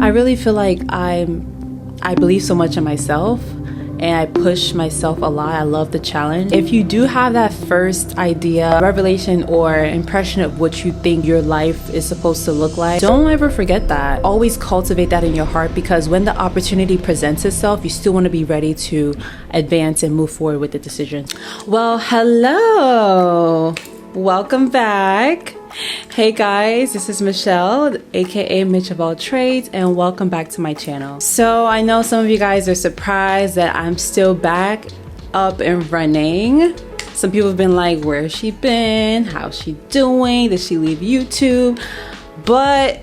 I really feel like I believe so much in myself, and I push myself a lot. I love the challenge. If you do have that first idea, revelation, or impression of what you think your life is supposed to look like, don't ever forget that. Always cultivate that in your heart, because when the opportunity presents itself, you still want to be ready to advance and move forward with the decision. Well, hello. Welcome back. Hey guys, this is Michelle, aka Mitch of All Trades, and welcome back to my channel. So I know some of you guys are surprised that I'm still back up and running. Some people have been like, where's she been? How's she doing? Did she leave YouTube? But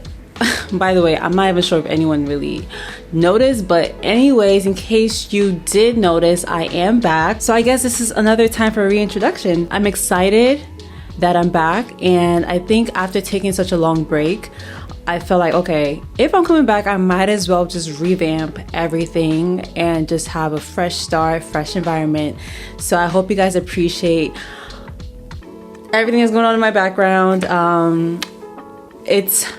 by the way, I'm not even sure if anyone really noticed, but anyways, in case you did notice, I am back. So I guess this is another time for a reintroduction. I'm excited that I'm back, and I think after taking such a long break, I felt like, okay, if I'm coming back, I might as well just revamp everything and just have a fresh start, fresh environment. So I hope you guys appreciate everything that's going on in my background. It's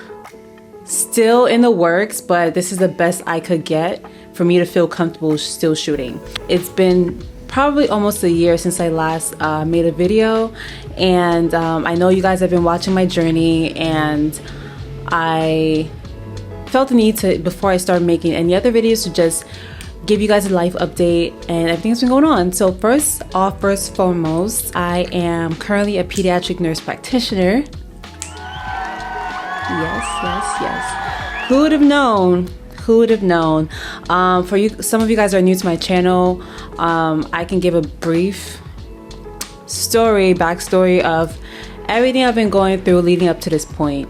still in the works, but this is the best I could get for me to feel comfortable still shooting. It's been probably almost a year since I last made a video, and I know you guys have been watching my journey, and I felt the need to, before I started making any other videos, to just give you guys a life update and everything that's been going on. So first foremost, I am currently a pediatric nurse practitioner. Yes. Who would have known? Who would have known? For you, some of you guys are new to my channel. I can give a brief backstory of everything I've been going through leading up to this point.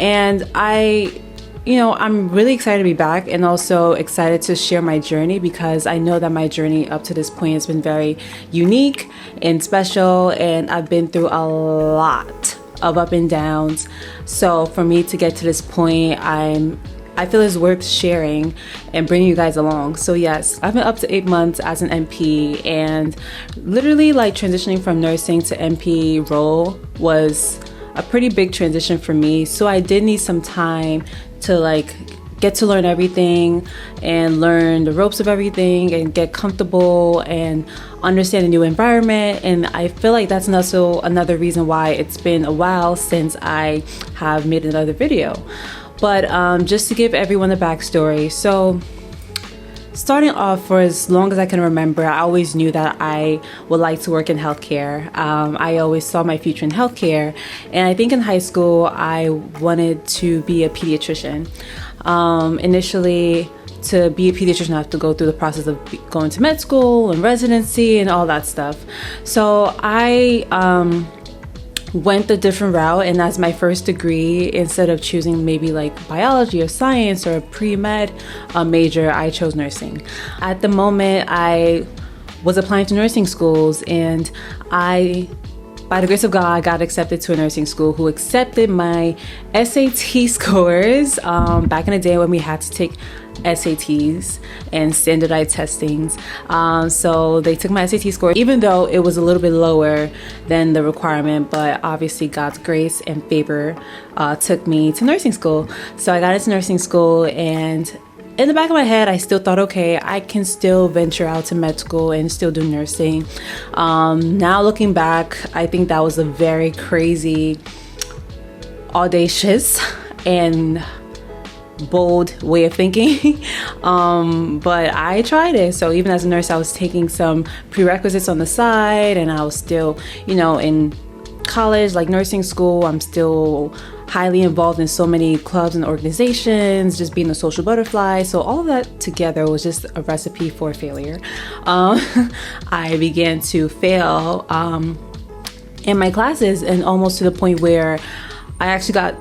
And I'm really excited to be back, and also excited to share my journey, because I know that my journey up to this point has been very unique and special, and I've been through a lot of up and downs. So for me to get to this point, I feel it's worth sharing and bringing you guys along. So yes, I've been up to 8 months as an NP, and literally like transitioning from nursing to NP role was a pretty big transition for me. So I did need some time to like get to learn everything and learn the ropes of everything and get comfortable and understand a new environment. And I feel like that's also another reason why it's been a while since I have made another video. But just to give everyone a backstory, so starting off, for as long as I can remember, I always knew that I would like to work in healthcare. I always saw my future in healthcare, and I think in high school I wanted to be a pediatrician. Initially, to be a pediatrician, I have to go through the process of going to med school and residency and all that stuff. So I went a different route, and as my first degree, instead of choosing maybe like biology or science or a pre-med major, I chose nursing. At the moment, I was applying to nursing schools, and by the grace of God, I got accepted to a nursing school who accepted my SAT scores back in the day when we had to take SATs and standardized testings. So they took my SAT score, even though it was a little bit lower than the requirement, but obviously God's grace and favor took me to nursing school. So I got into nursing school, and in the back of my head, I still thought, okay, I can still venture out to med school and still do nursing. Now looking back, I think that was a very crazy, audacious, and bold way of thinking. But I tried it. So even as a nurse, I was taking some prerequisites on the side, and I was still, in college, like nursing school, I'm still highly involved in so many clubs and organizations, just being a social butterfly. So all of that together was just a recipe for failure. I began to fail in my classes, and almost to the point where I actually got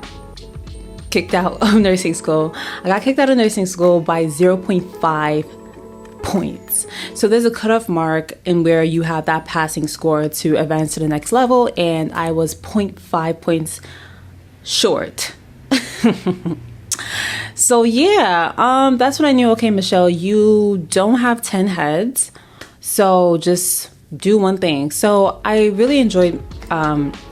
kicked out of nursing school. I got kicked out of nursing school by 0.5 points. So there's a cutoff mark in where you have that passing score to advance to the next level, and I was 0.5 points short. So that's when I knew, okay, Michelle, you don't have 10 heads, so just do one thing. So I really enjoyed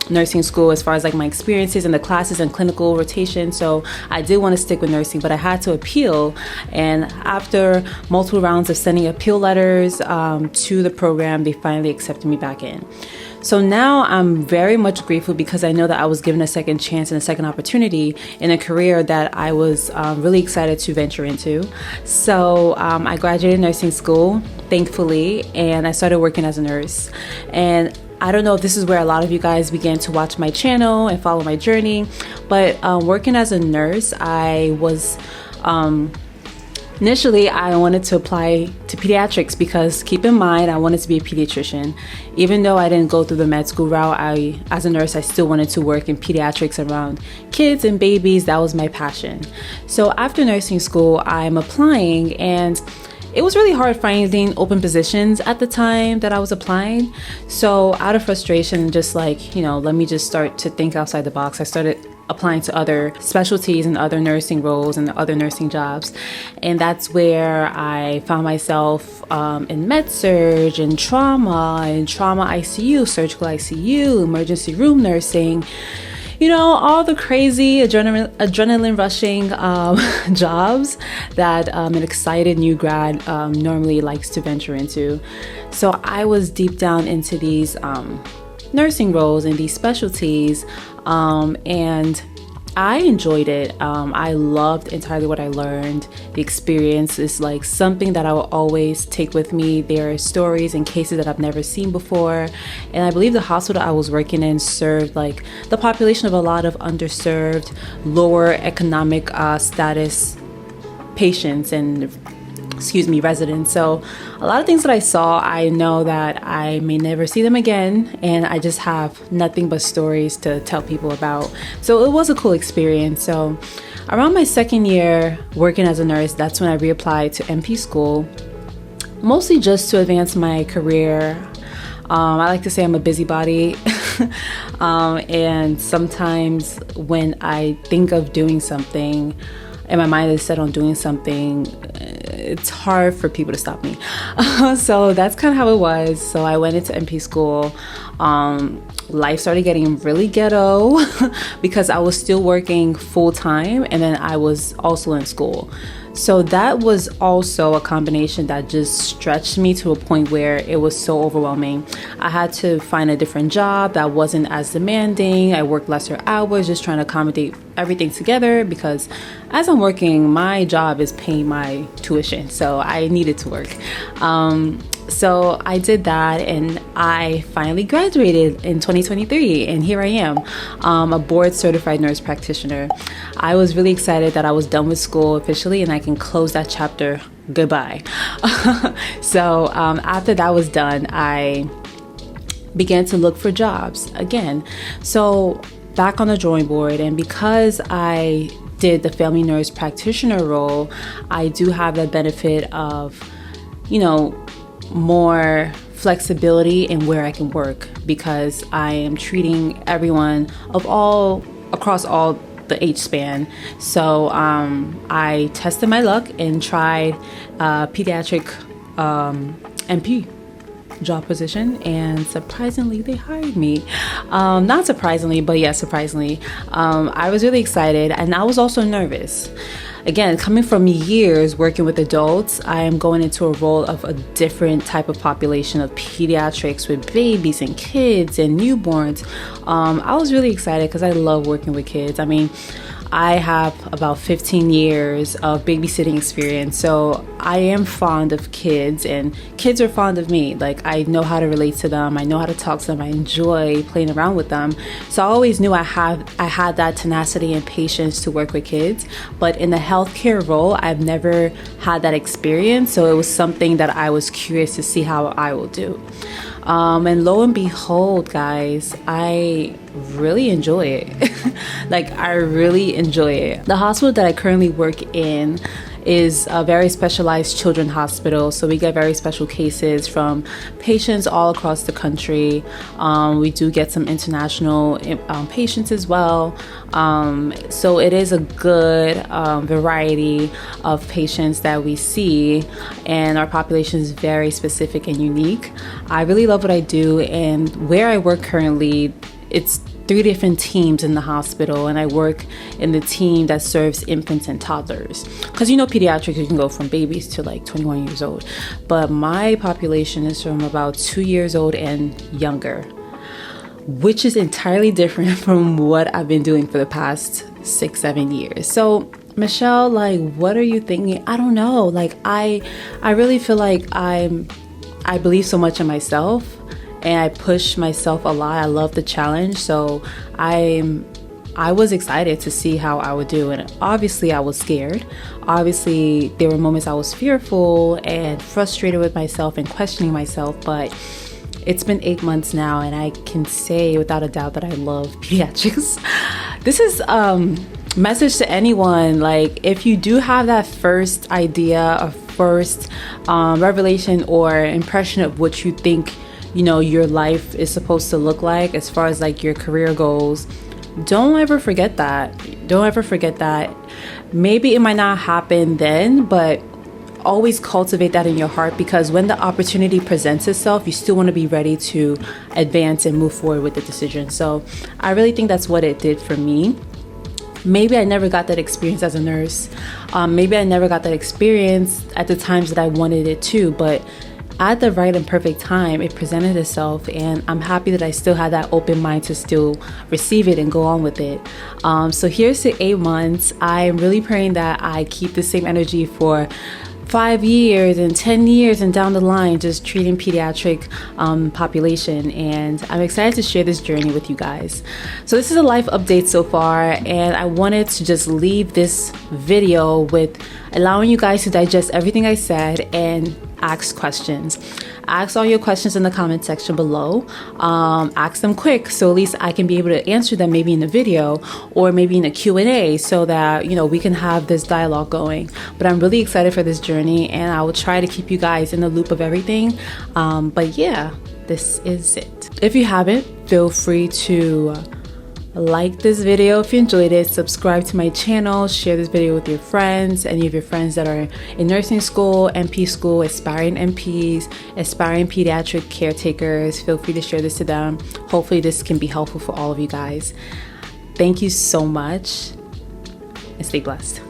nursing school as far as like my experiences and the classes and clinical rotation. So I did want to stick with nursing, but I had to appeal. And after multiple rounds of sending appeal letters to the program, they finally accepted me back in. So now I'm very much grateful because I know that I was given a second chance and a second opportunity in a career that I was really excited to venture into. So I graduated nursing school, thankfully, and I started working as a nurse. And I don't know if this is where a lot of you guys began to watch my channel and follow my journey, but working as a nurse, I was initially, I wanted to apply to pediatrics because keep in mind, I wanted to be a pediatrician. Even though I didn't go through the med school route, as a nurse, I still wanted to work in pediatrics around kids and babies. That was my passion. So after nursing school, I'm applying, and it was really hard finding open positions at the time that I was applying. So out of frustration, just like, let me just start to think outside the box, I started applying to other specialties and other nursing roles and other nursing jobs. And that's where I found myself in med-surg and trauma ICU, surgical ICU, emergency room nursing, all the crazy adrenaline rushing jobs that an excited new grad normally likes to venture into. So I was deep down into these nursing roles and these specialties, and I enjoyed it. I loved entirely what I learned. The experience is like something that I will always take with me. There are stories and cases that I've never seen before. And I believe the hospital I was working in served like the population of a lot of underserved, lower economic status patients and residents. So a lot of things that I saw, I know that I may never see them again, and I just have nothing but stories to tell people about. So it was a cool experience. So around my second year working as a nurse, that's when I reapplied to NP school, mostly just to advance my career. I like to say I'm a busybody. And sometimes when I think of doing something and my mind is set on doing something, it's hard for people to stop me. So that's kind of how it was. So I went into NP school. Life started getting really ghetto because I was still working full time and then I was also in school. So that was also a combination that just stretched me to a point where it was so overwhelming. I had to find a different job that wasn't as demanding. I worked lesser hours, just trying to accommodate everything together because as I'm working, my job is paying my tuition. So I needed to work. So I did that and I finally graduated in 2023 and here I am, a board certified nurse practitioner. I was really excited that I was done with school officially and I can close that chapter goodbye. So after that was done, I began to look for jobs again. So back on the drawing board, and because I did the family nurse practitioner role, I do have the benefit of, more flexibility in where I can work because I am treating everyone across all the age span. So I tested my luck and tried pediatric NP job position, and surprisingly they hired me. Not surprisingly, but yeah, surprisingly. I was really excited and I was also nervous. Again, coming from years working with adults, I am going into a role of a different type of population of pediatrics with babies and kids and newborns. I was really excited because I love working with kids. I mean, I have about 15 years of babysitting experience, so I am fond of kids and kids are fond of me. Like, I know how to relate to them, I know how to talk to them, I enjoy playing around with them. So I always knew I had that tenacity and patience to work with kids, but in the healthcare role, I've never had that experience, so it was something that I was curious to see how I will do. And lo and behold, guys, I really enjoy it. Like, I really enjoy it. The hospital that I currently work in is a very specialized children's hospital, so we get very special cases from patients all across the country. We do get some international patients as well, so it is a good variety of patients that we see, and our population is very specific and unique. I really love what I do, and where I work currently, it's 3 different teams in the hospital, and I work in the team that serves infants and toddlers. Because pediatrics, you can go from babies to like 21 years old, but my population is from about 2 years old and younger, which is entirely different from what I've been doing for the past 6-7 years. So Michelle, like, what are you thinking? I don't know. Like, I really feel like I believe so much in myself, and I push myself a lot. I love the challenge. So I was excited to see how I would do. And obviously I was scared. Obviously there were moments I was fearful and frustrated with myself and questioning myself, but it's been 8 months now, and I can say without a doubt that I love pediatrics. This is message to anyone. Like, if you do have that first idea or first revelation or impression of what you think your life is supposed to look like as far as like your career goals, don't ever forget that. Maybe it might not happen then, but always cultivate that in your heart, because when the opportunity presents itself, you still want to be ready to advance and move forward with the decision. So I really think that's what it did for me. Maybe I never got that experience as a nurse. Maybe I never got that experience at the times that I wanted it to, but at the right and perfect time, it presented itself, and I'm happy that I still had that open mind to still receive it and go on with it. So here's to 8 months. I'm really praying that I keep the same energy for 5 years and 10 years and down the line, just treating pediatric population. And I'm excited to share this journey with you guys. So this is a life update so far, and I wanted to just leave this video with allowing you guys to digest everything I said and ask questions. Ask all your questions in the comment section below. Ask them quick, so at least I can be able to answer them maybe in the video or maybe in a Q&A, so that we can have this dialogue going. But I'm really excited for this journey, and I will try to keep you guys in the loop of everything. But yeah, this is it. If you haven't, feel free to like this video if you enjoyed it, subscribe to my channel, share this video with your friends, any of your friends that are in nursing school, NP school, aspiring NPs, aspiring pediatric caretakers. Feel free to share this to them. Hopefully this can be helpful for all of you guys. Thank you so much, and stay blessed.